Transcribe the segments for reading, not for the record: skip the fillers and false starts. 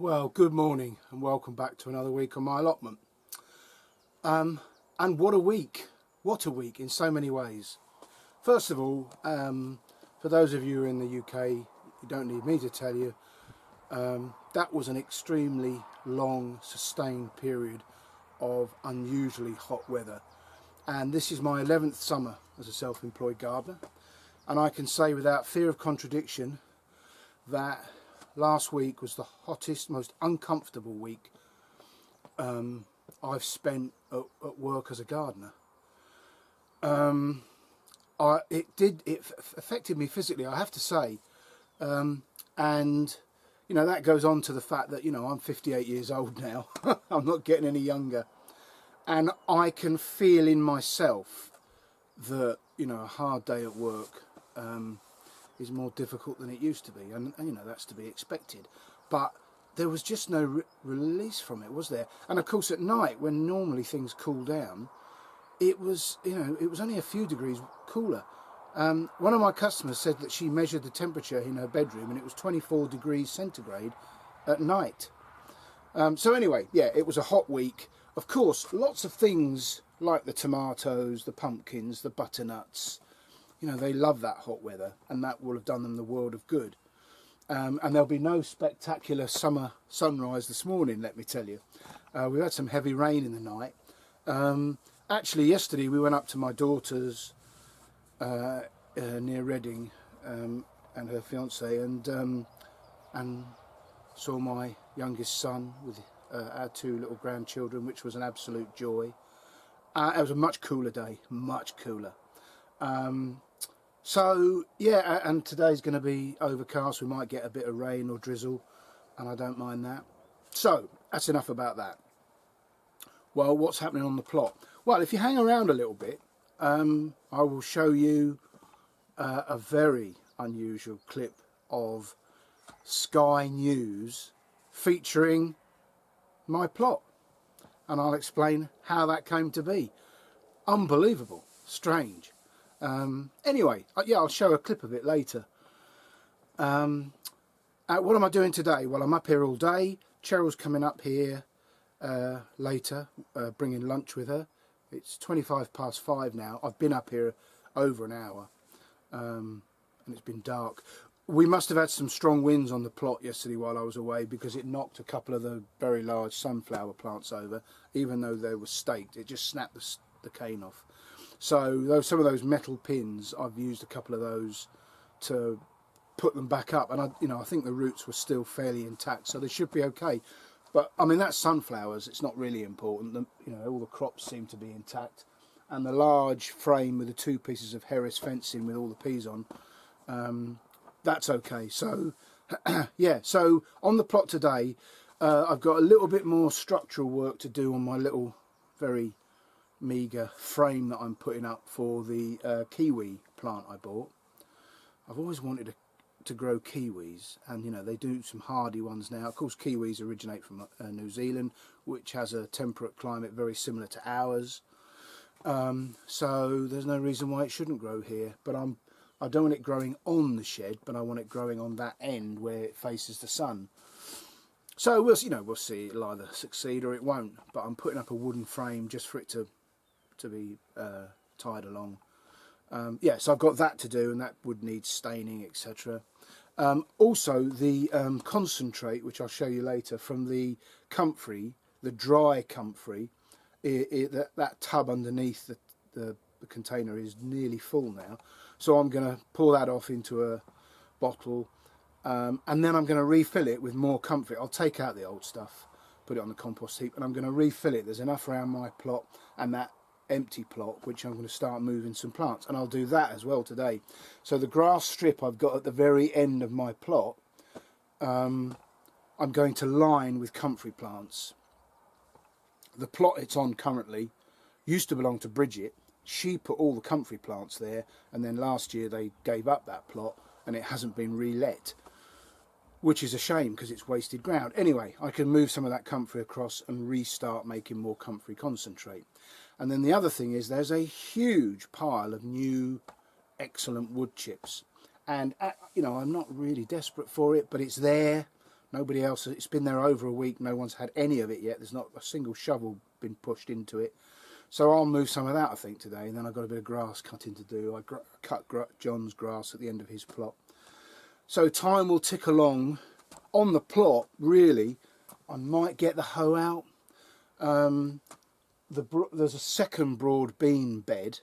Well, good morning and welcome back to another week on my allotment. And what a week! What a week in so many ways. First of all, for those of you in the UK, you don't need me to tell you, that was an extremely long, sustained period of unusually hot weather. And this is my 11th summer as a self-employed gardener. And I can say without fear of contradiction that last week was the hottest, most uncomfortable week I've spent at work as a gardener. It affected me physically, I have to say, and you know that goes on to the fact that I'm 58 years old now. I'm not getting any younger, and I can feel in myself that a hard day at work is more difficult than it used to be, and that's to be expected, but there was just no release from it, was there? And of course at night, when normally things cool down, it was it was only a few degrees cooler. One of my customers said that she measured the temperature in her bedroom and it was 24 degrees centigrade at night. So anyway, yeah, it was a hot week. Of course, lots of things like the tomatoes, the pumpkins, the butternuts, they love that hot weather, and that will have done them the world of good. And there'll be no spectacular summer sunrise this morning, let me tell you. We had some heavy rain in the night. Actually, yesterday we went up to my daughter's near Reading and her fiance, and saw my youngest son with our two little grandchildren, which was an absolute joy. It was a much cooler day, much cooler. So yeah, and today's going to be overcast. We might get a bit of rain or drizzle, and I don't mind that. So that's enough about that. Well, what's happening on the plot? Well, if you hang around a little bit, I will show you a very unusual clip of Sky News featuring my plot, and I'll explain how that came to be. Unbelievable, strange. Anyway, yeah, I'll show a clip of it later. What am I doing today? Well, I'm up here all day. Cheryl's coming up here later, bringing lunch with her. It's 5:25 now. I've been up here over an hour, and it's been dark. We must have had some strong winds on the plot yesterday while I was away, because it knocked a couple of the very large sunflower plants over. Even though they were staked, it just snapped the cane off. So some of those metal pins, I've used a couple of those to put them back up, and I think the roots were still fairly intact, so they should be okay. But I mean, that's sunflowers, it's not really important. All the crops seem to be intact, and the large frame with the two pieces of Harris fencing with all the peas on, that's okay. So yeah, so on the plot today, I've got a little bit more structural work to do on my little very meagre frame that I'm putting up for the kiwi plant I bought. I've always wanted to grow kiwis, and they do some hardy ones now. Of course, kiwis originate from New Zealand, which has a temperate climate very similar to ours, so there's no reason why it shouldn't grow here. But I don't want it growing on the shed, but I want it growing on that end where it faces the sun. So we'll see. It'll either succeed or it won't, but I'm putting up a wooden frame just for it to be tied along. Yeah, so I've got that to do, and that would need staining, etc. Also, the concentrate, which I'll show you later, from the comfrey, the dry comfrey, that tub underneath the container is nearly full now. So I'm going to pour that off into a bottle, and then I'm going to refill it with more comfrey. I'll take out the old stuff, put it on the compost heap, and I'm going to refill it. There's enough around my plot and that empty plot, which I'm going to start moving some plants, and I'll do that as well today. So the grass strip I've got at the very end of my plot, I'm going to line with comfrey plants. The plot it's on currently used to belong to Bridget. She put all the comfrey plants there, and then last year they gave up that plot and it hasn't been re-let, which is a shame because it's wasted ground. Anyway, I can move some of that comfrey across and restart making more comfrey concentrate. And then the other thing is, there's a huge pile of new excellent wood chips, and I'm not really desperate for it, but it's there Nobody else, it's been there over a week, no one's had any of it yet. There's not a single shovel been pushed into it. So I'll move some of that, I think, today. And then I've got a bit of grass cutting to do. I cut John's grass at the end of his plot. So time will tick along. On the plot, really, I might get the hoe out. There's a second broad bean bed.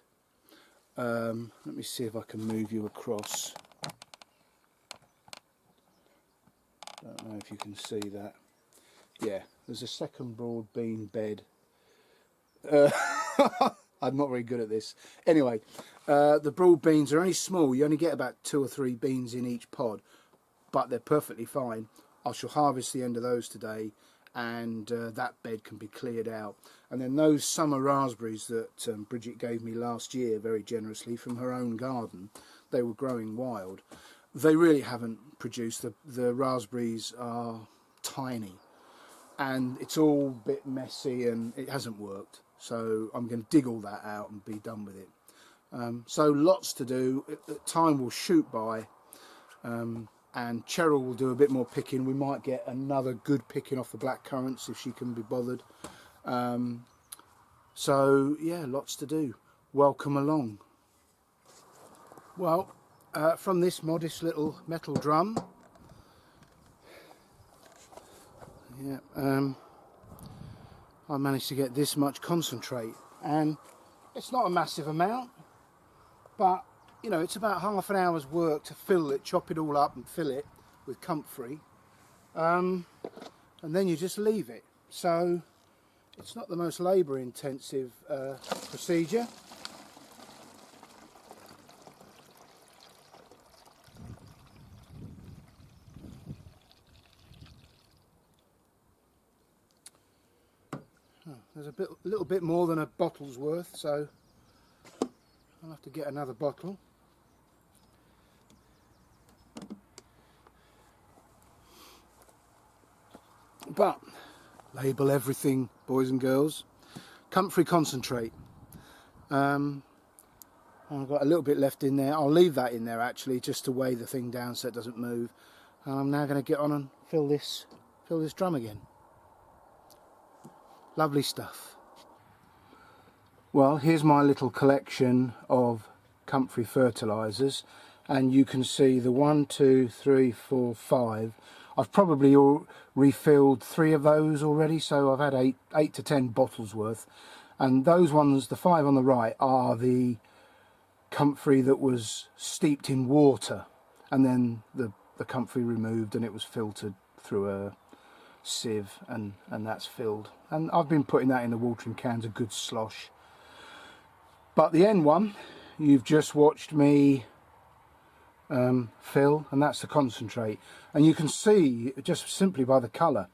Let me see if I can move you across. Don't know if you can see that. Yeah, there's a second broad bean bed. I'm not very good at this. Anyway, the broad beans are only small. You only get about 2 or 3 beans in each pod, but they're perfectly fine. I shall harvest the end of those today, and that bed can be cleared out. And then those summer raspberries that Bridget gave me last year very generously from her own garden, they were growing wild. They really haven't produced. The raspberries are tiny, and it's all a bit messy, and it hasn't worked. So I'm going to dig all that out and be done with it. So lots to do. Time will shoot by, and Cheryl will do a bit more picking. We might get another good picking off the black currants if she can be bothered. So yeah, lots to do. Welcome along. Well, from this modest little metal drum, yeah, I managed to get this much concentrate, and it's not a massive amount, but you know, it's about half an hour's work to fill it, chop it all up and fill it with comfrey, and then you just leave it. So it's not the most labour intensive procedure. There's a little bit more than a bottle's worth, so I'll have to get another bottle. But label everything, boys and girls. Comfrey concentrate. I've got a little bit left in there. I'll leave that in there actually, just to weigh the thing down so it doesn't move. And I'm now going to get on and fill this drum again. Lovely stuff. Well, here's my little collection of comfrey fertilizers, and you can see the 1, 2, 3, 4, 5. I've probably refilled 3 of those already, so I've had 8 to 10 bottles worth. And those ones, the 5 on the right, are the comfrey that was steeped in water, and then the comfrey removed and it was filtered through a sieve, and that's filled, and I've been putting that in the watering cans, a good slosh. But the end one you've just watched me fill, and that's the concentrate, and you can see just simply by the colour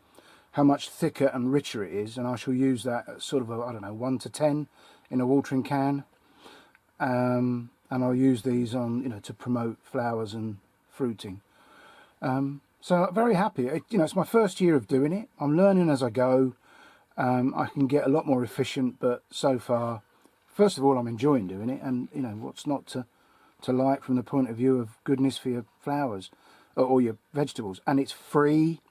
how much thicker and richer it is, and I shall use that at sort of a, I don't know, 1 to 10 in a watering can, and I'll use these on, you know, to promote flowers and fruiting. So very happy. You know, it's my first year of doing it. I'm learning as I go. I can get a lot more efficient, but so far, first of all, I'm enjoying doing it, and you know, what's not to like from the point of view of goodness for your flowers or your vegetables. And it's free.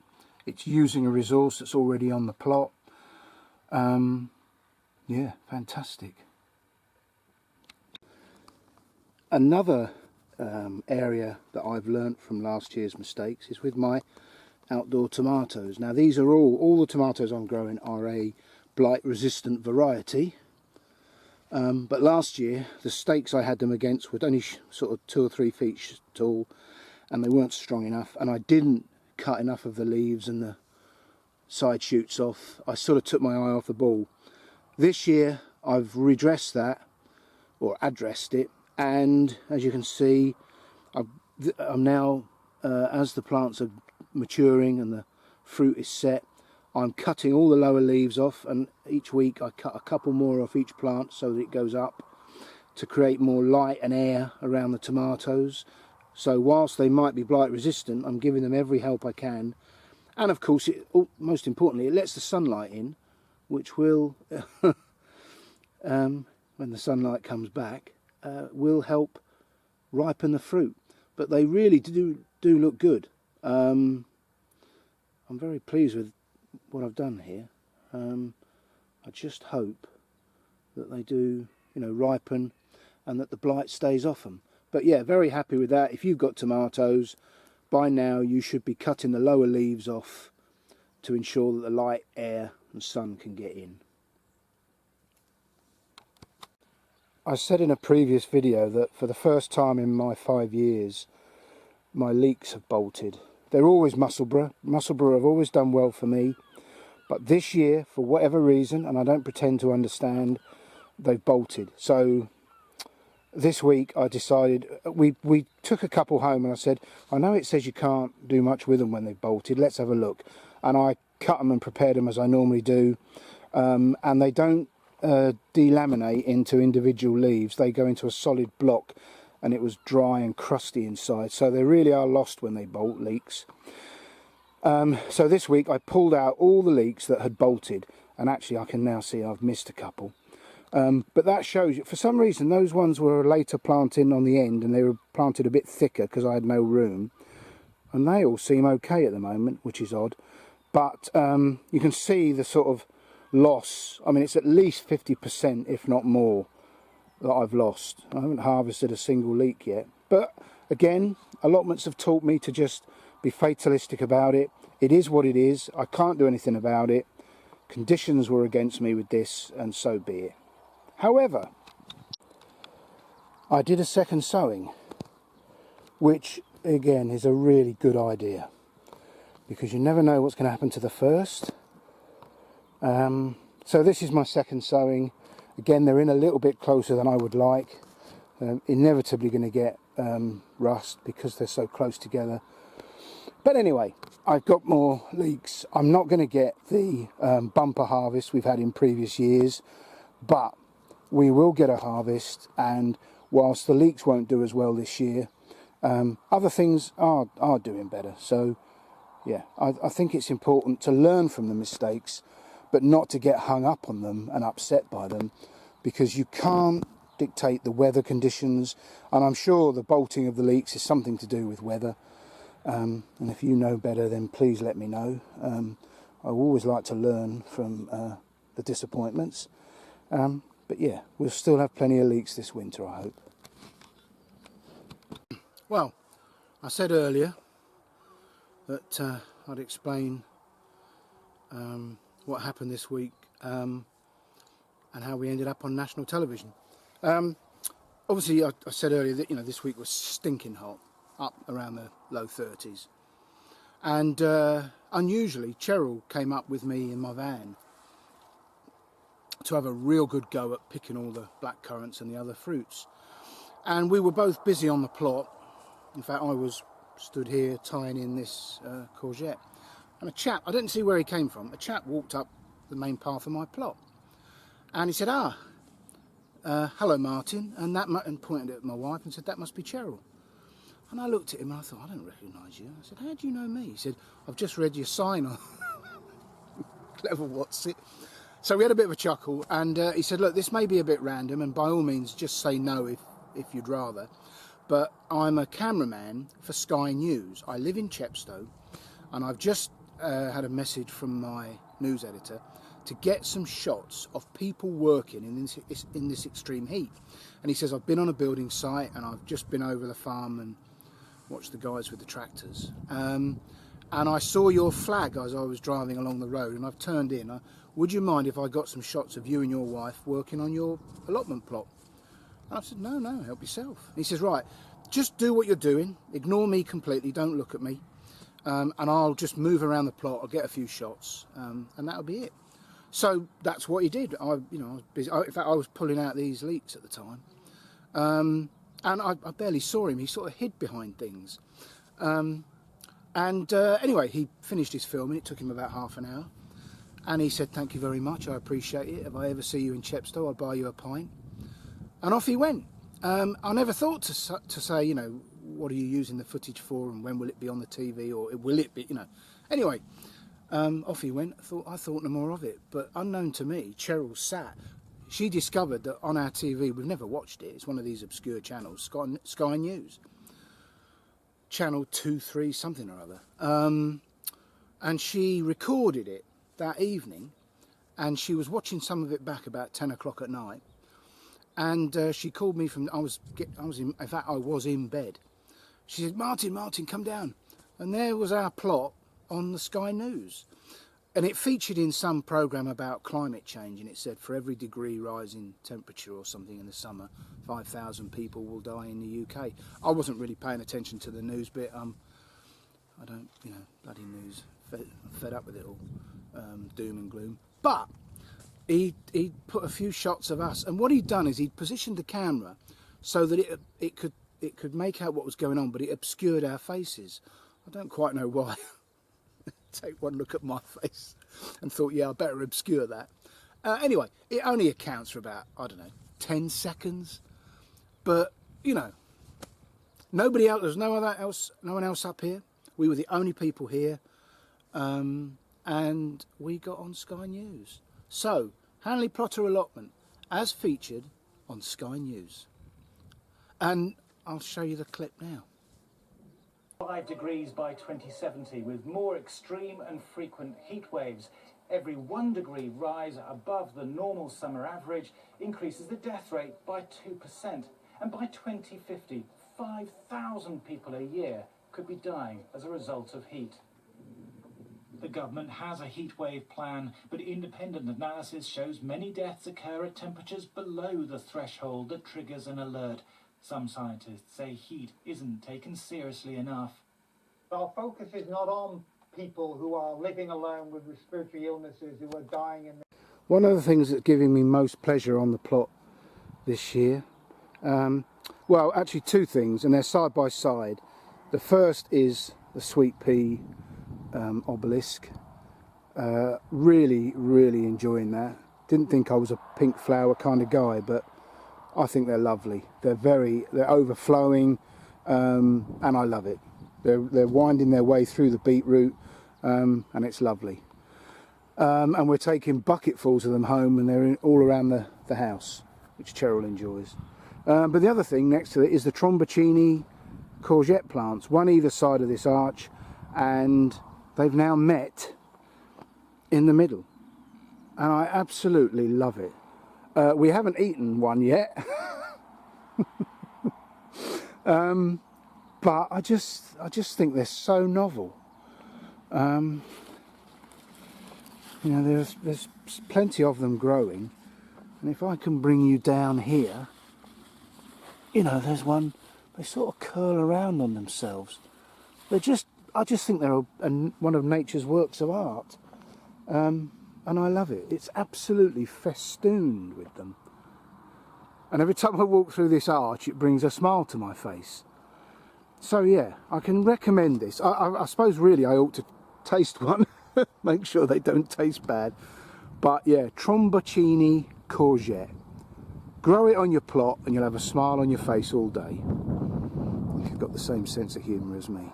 It's using a resource that's already on the plot. Yeah, fantastic. Another area that I've learnt from last year's mistakes is with my outdoor tomatoes. Now these are all the tomatoes I'm growing are a blight resistant variety, but last year the stakes I had them against were only sort of 2 or 3 feet tall, and they weren't strong enough, and I didn't cut enough of the leaves and the side shoots off. I sort of took my eye off the ball. This year I've redressed that, or addressed it, and as you can see, I'm now, as the plants are maturing and the fruit is set, I'm cutting all the lower leaves off, and each week I cut a couple more off each plant so that it goes up to create more light and air around the tomatoes. So whilst they might be blight resistant, I'm giving them every help I can, and of course, most importantly, it lets the sunlight in, which will, when the sunlight comes back, will help ripen the fruit. But they really do look good. I'm very pleased with what I've done here. I just hope that they do, you know, ripen and that the blight stays off them. But yeah, very happy with that. If you've got tomatoes, by now you should be cutting the lower leaves off to ensure that the light, air and sun can get in. I said in a previous video that for the first time in my 5 years, my leeks have bolted. They're always Musselburgh. Musselburgh have always done well for me. But this year, for whatever reason, and I don't pretend to understand, they've bolted. So this week I decided, we took a couple home and I said, I know it says you can't do much with them when they've bolted, let's have a look. And I cut them and prepared them as I normally do. And they don't delaminate into individual leaves, they go into a solid block, and it was dry and crusty inside. So they really are lost when they bolt, leeks. So this week I pulled out all the leeks that had bolted, and actually I can now see I've missed a couple. But that shows you, for some reason those ones were later planted on the end, and they were planted a bit thicker because I had no room, and they all seem okay at the moment, which is odd. But you can see the sort of loss. I mean, it's at least 50%, if not more, that I've lost. I haven't harvested a single leek yet, but again, allotments have taught me to just be fatalistic about it. It is what it is. I can't do anything about it. Conditions were against me with this, and so be it. However, I did a second sowing, which again is a really good idea, because you never know what's going to happen to the first. So this is my second sowing. Again, they're in a little bit closer than I would like. Inevitably going to get rust because they're so close together. But anyway, I've got more leeks. I'm not going to get the bumper harvest we've had in previous years, but we will get a harvest. And whilst the leeks won't do as well this year, other things are doing better. So yeah, I think it's important to learn from the mistakes, but not to get hung up on them and upset by them, because you can't dictate the weather conditions, and I'm sure the bolting of the leeks is something to do with weather. And if you know better, then please let me know. I always like to learn from the disappointments. But yeah, we'll still have plenty of leeks this winter, I hope. Well, I said earlier that I'd explain what happened this week and how we ended up on national television. Obviously, I said earlier that, you know, this week was stinking hot, up around the low 30s, and unusually Cheryl came up with me in my van to have a real good go at picking all the black currants and the other fruits, and we were both busy on the plot. In fact, I was stood here tying in this courgette, and a chap, I didn't see where he came from, a chap walked up the main path of my plot, and he said, hello Martin, and and pointed at my wife and said, that must be Cheryl. And I looked at him and I thought, I don't recognise you. I said, how do you know me? He said, I've just read your sign on Clever What's It. So we had a bit of a chuckle, and he said, look, this may be a bit random, and by all means just say no if you'd rather, but I'm a cameraman for Sky News. I live in Chepstow, and I've just had a message from my news editor to get some shots of people working in this extreme heat. And he says, I've been on a building site and I've just been over the farm and watched the guys with the tractors. And I saw your flag as I was driving along the road, and I've turned in. Would you mind if I got some shots of you and your wife working on your allotment plot? And I said, no, help yourself. And he says, right, just do what you're doing. Ignore me completely, don't look at me. And I'll just move around the plot, I'll get a few shots, and that'll be it. So that's what he did. I was busy. In fact, I was pulling out these leeks at the time, and I barely saw him. He sort of hid behind things. Anyway, he finished his film, and it took him about half an hour. And he said, thank you very much, I appreciate it. If I ever see you in Chepstow, I'll buy you a pint. And off he went. I never thought to say, you know, what are you using the footage for, and when will it be on the TV, or will it be, you know. Anyway, off he went. I thought no more of it. But unknown to me, Cheryl sat. She discovered that on our TV, we've never watched it. It's one of these obscure channels, Sky News. Channel 2, 3, something or other. and she recorded it that evening, and she was watching some of it back about 10 o'clock at night, and she called me from, in fact I was in bed. She said, Martin, come down. And there was our plot on the Sky News. And it featured in some programme about climate change, and it said for every degree rise in temperature or something in the summer, 5,000 people will die in the UK. I wasn't really paying attention to the news bit. I don't, you know, bloody news. I'm fed up with it all, doom and gloom. But he put a few shots of us, and what he'd done is he'd positioned the camera so that it could make out what was going on, but it obscured our faces. I don't quite know why. Take one look at my face and thought, yeah, I better obscure that. Anyway, it only accounts for about, I don't know, 10 seconds. But, you know, nobody else, there's no one else up here. We were the only people here. And we got on Sky News. So, Hanley Plotter Allotment, as featured on Sky News. And I'll show you the clip now. 5 degrees by 2070, with more extreme and frequent heat waves. Every 1 degree rise above the normal summer average increases the death rate by 2%. And by 2050, 5,000 people a year could be dying as a result of heat. The government has a heatwave plan, but independent analysis shows many deaths occur at temperatures below the threshold that triggers an alert. Some scientists say heat isn't taken seriously enough. Our focus is not on people who are living alone with respiratory illnesses, who are dying in... One of the things that's giving me most pleasure on the plot this year, well, actually two things, and they're side by side. The first is the sweet pea obelisk. Really enjoying that. Didn't think I was a pink flower kind of guy, but I think they're lovely. They're overflowing, and I love it. They're winding their way through the beetroot, and it's lovely. And we're taking bucketfuls of them home, and they're all around the house, which Cheryl enjoys. But the other thing next to it is the Tromboncini courgette plants, one either side of this arch, and they've now met in the middle, and I absolutely love it. We haven't eaten one yet, but I just think they're so novel. You know, there's plenty of them growing, and if I can bring you down here, you know, there's one. They sort of curl around on themselves. I just think they're one of nature's works of art. And I love it. It's absolutely festooned with them. And every time I walk through this arch, it brings a smile to my face. So yeah, I can recommend this. I suppose really I ought to taste one, make sure they don't taste bad. But yeah, Tromboncini courgette. Grow it on your plot and you'll have a smile on your face all day. You've got the same sense of humour as me.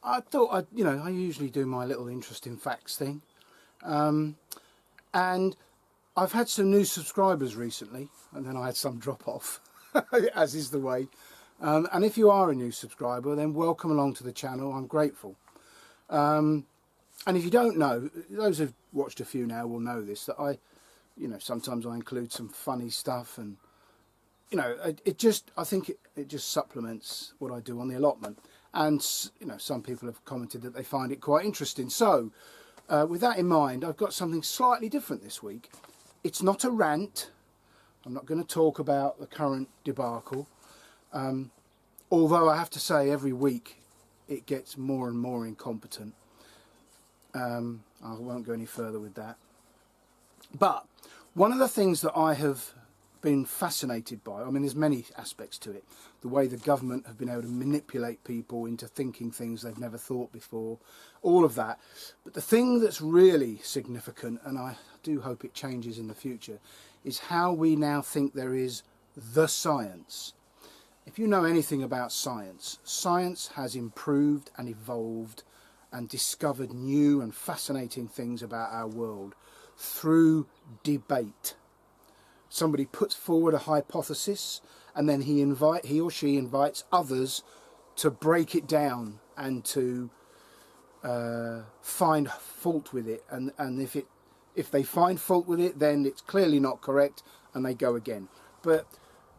I thought, I usually do my little interesting facts thing. And I've had some new subscribers recently, and then I had some drop off, as is the way. And if you are a new subscriber, then welcome along to the channel. I'm grateful. And if you don't know, those who've watched a few now will know this, that sometimes I include some funny stuff, and I think it just supplements what I do on the allotment. And some people have commented that they find it quite interesting. So with that in mind, I've got something slightly different this week. It's not a rant. I'm not going to talk about the current debacle, although I have to say every week it gets more and more incompetent. I won't go any further with that. But one of the things that I have been fascinated by, I mean, there's many aspects to it. The way the government have been able to manipulate people into thinking things they've never thought before, all of that. But the thing that's really significant, and I do hope it changes in the future, is how we now think there is the science. If you know anything about science, science has improved and evolved and discovered new and fascinating things about our world through debate. Somebody puts forward a hypothesis, and then he or she invites others to break it down and to find fault with it, and if they find fault with it, then it's clearly not correct and they go again. But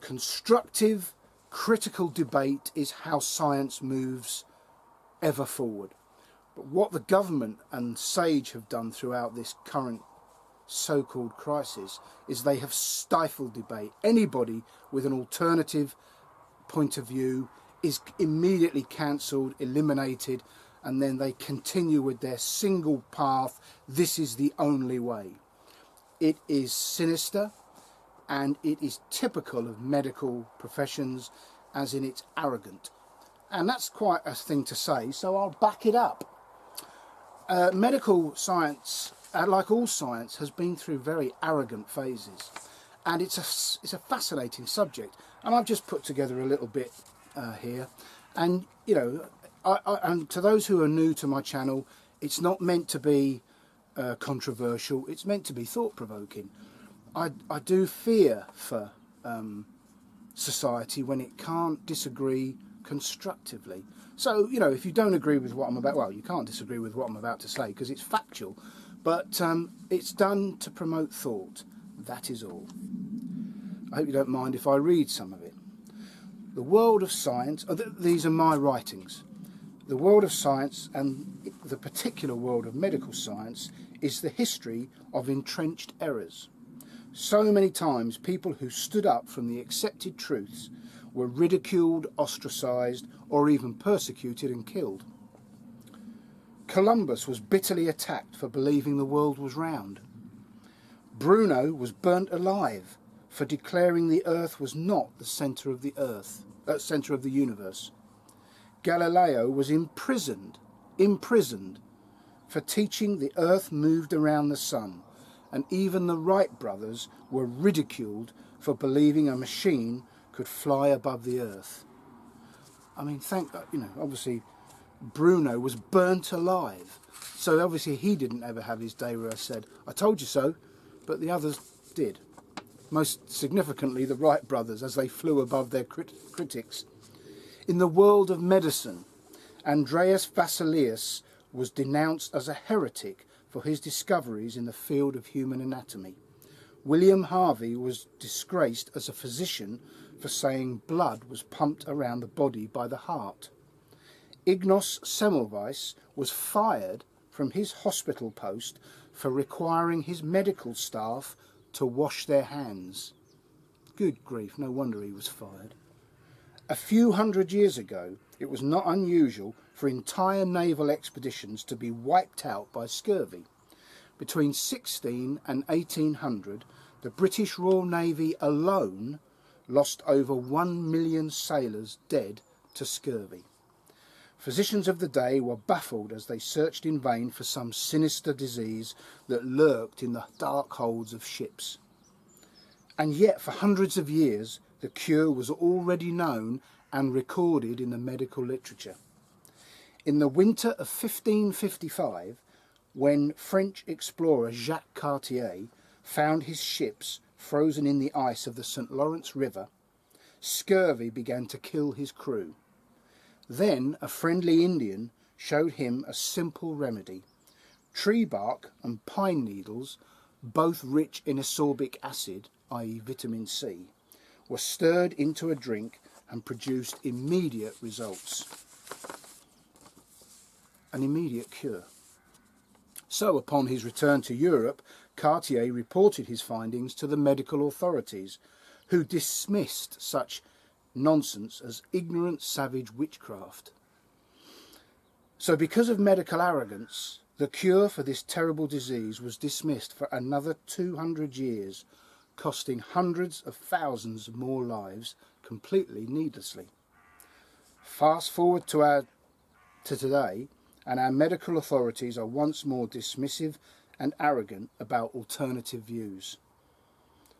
constructive, critical debate is how science moves ever forward. But what the government and SAGE have done throughout this current so-called crisis is they have stifled debate. Anybody with an alternative point of view is immediately cancelled, eliminated, and then they continue with their single path. This is the only way. It is sinister, and it is typical of medical professions, as in it's arrogant. And that's quite a thing to say, so I'll back it up. Medical science, like all science, has been through very arrogant phases, and it's a fascinating subject. And I've just put together a little bit here, and you know, and to those who are new to my channel, it's not meant to be controversial. It's meant to be thought-provoking. I do fear for society when it can't disagree constructively. So, you know, if you don't agree with what I'm about, well, you can't disagree with what I'm about to say because it's factual, but it's done to promote thought. That is all. I hope you don't mind if I read some of it. The world of science, these are my writings. The world of science, and the particular world of medical science, is the history of entrenched errors. So many times people who stood up from the accepted truths were ridiculed, ostracised, or even persecuted and killed. Columbus was bitterly attacked for believing the world was round. Bruno was burnt alive for declaring the earth was not the centre of the centre of the universe. Galileo was imprisoned for teaching the earth moved around the sun, and even the Wright brothers were ridiculed for believing a machine could fly above the earth. I mean, obviously Bruno was burnt alive, so obviously he didn't ever have his day where I said, I told you so, but the others did. Most significantly the Wright brothers, as they flew above their critics. In the world of medicine, Andreas Vesalius was denounced as a heretic for his discoveries in the field of human anatomy. William Harvey was disgraced as a physician for saying blood was pumped around the body by the heart. Ignaz Semmelweis was fired from his hospital post for requiring his medical staff to wash their hands. Good grief, no wonder he was fired. A few hundred years ago, it was not unusual for entire naval expeditions to be wiped out by scurvy. Between 16 and 1800, the British Royal Navy alone lost over 1 million sailors dead to scurvy. Physicians of the day were baffled as they searched in vain for some sinister disease that lurked in the dark holds of ships. And yet, for hundreds of years, the cure was already known and recorded in the medical literature. In the winter of 1555, when French explorer Jacques Cartier found his ships frozen in the ice of the St. Lawrence River, scurvy began to kill his crew. Then a friendly Indian showed him a simple remedy. Tree bark and pine needles, both rich in ascorbic acid, i.e. vitamin C, were stirred into a drink and produced immediate results. An immediate cure. So upon his return to Europe, Cartier reported his findings to the medical authorities, who dismissed such nonsense as ignorant savage witchcraft. So because of medical arrogance, the cure for this terrible disease was dismissed for another 200 years, costing hundreds of thousands more lives completely needlessly. Fast forward to today, and our medical authorities are once more dismissive and arrogant about alternative views.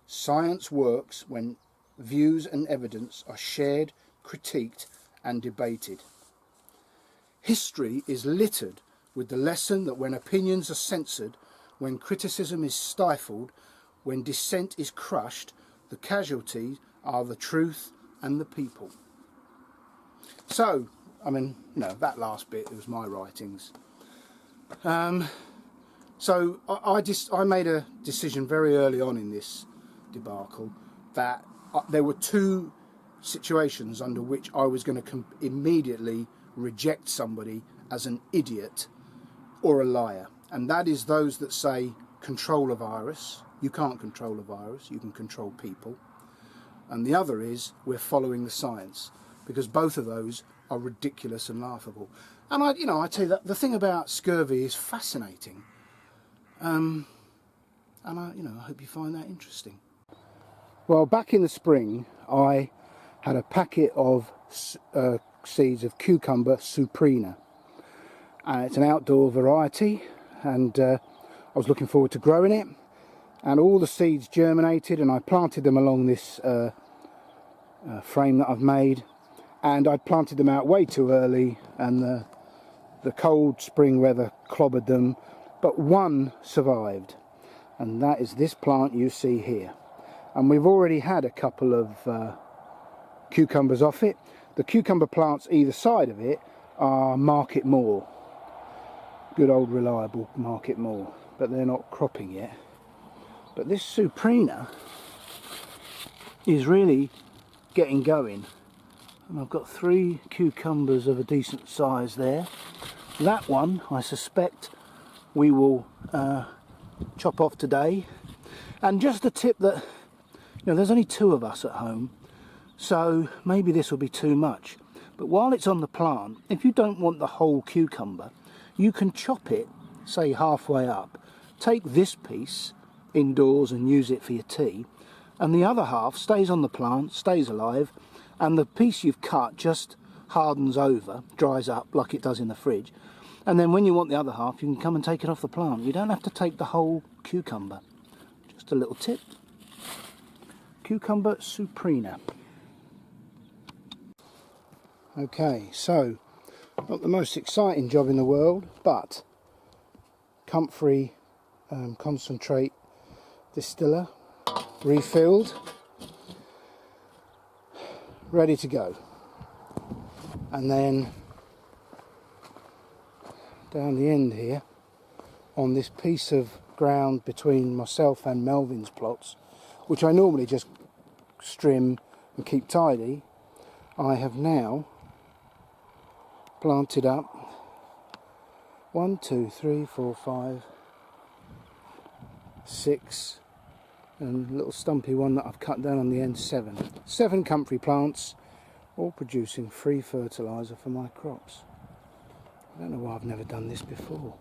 Science works when views and evidence are shared, critiqued and debated. History is littered with the lesson that when opinions are censored, when criticism is stifled, when dissent is crushed, the casualties are the truth and the people. So, that last bit, it was my writings. So I made a decision very early on in this debacle that there were two situations under which I was going to immediately reject somebody as an idiot or a liar, and that is those that say control a virus. You can't control a virus, you can control people. And the other is we're following the science, because both of those are ridiculous and laughable. And I tell you that the thing about scurvy is fascinating, and I hope you find that interesting. Well, back in the spring, I had a packet of seeds of cucumber suprena, and it's an outdoor variety, and I was looking forward to growing it, and all the seeds germinated, and I planted them along this frame that I've made, and I planted them out way too early, and the cold spring weather clobbered them, but one survived, and that is this plant you see here. And we've already had a couple of cucumbers off it. The cucumber plants either side of it are Market Moor, good old reliable Market Moor, but they're not cropping yet. But this suprena is really getting going, and I've got 3 cucumbers of a decent size there. That one I suspect we will chop off today. And just a tip that, there's only 2 of us at home, so maybe this will be too much, but while it's on the plant, if you don't want the whole cucumber, you can chop it, say halfway up, take this piece indoors and use it for your tea, and the other half stays on the plant, stays alive, and the piece you've cut just hardens over, dries up like it does in the fridge, and then when you want the other half you can come and take it off the plant. You don't have to take the whole cucumber. Just a little tip. Cucumber suprena. Okay, so not the most exciting job in the world, but comfrey concentrate distiller refilled, ready to go. And then down the end here, on this piece of ground between myself and Melvin's plots, which I normally just trim and keep tidy, I have now planted up 1, 2, 3, 4, 5, 6, and a little stumpy one that I've cut down on the end, 7 comfrey plants, all producing free fertilizer for my crops. I don't know why I've never done this before.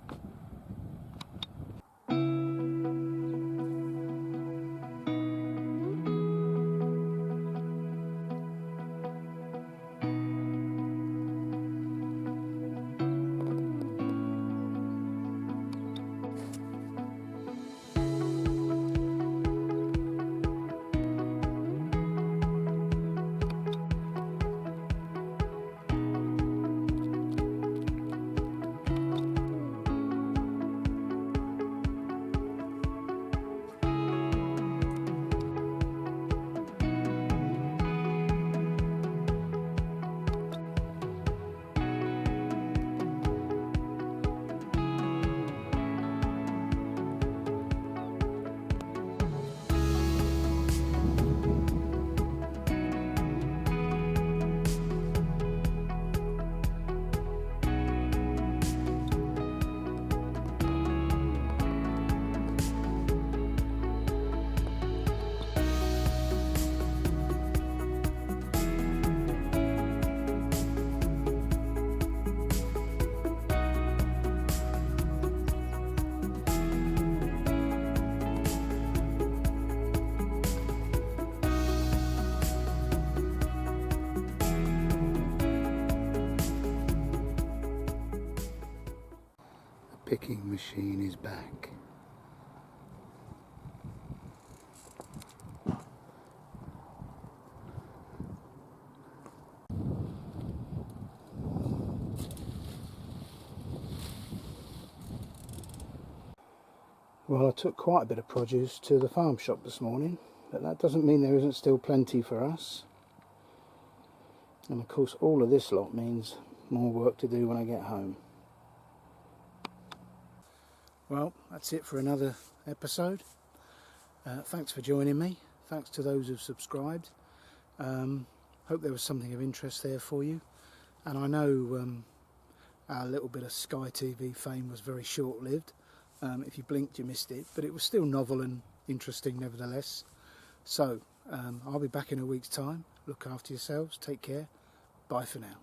Picking machine is back. Well, I took quite a bit of produce to the farm shop this morning, but that doesn't mean there isn't still plenty for us. And of course all of this lot means more work to do when I get home. Well, that's it for another episode. Thanks for joining me. Thanks to those who've subscribed. Hope there was something of interest there for you. And I know our little bit of Sky TV fame was very short-lived. If you blinked, you missed it. But it was still novel and interesting nevertheless. So, I'll be back in a week's time. Look after yourselves. Take care. Bye for now.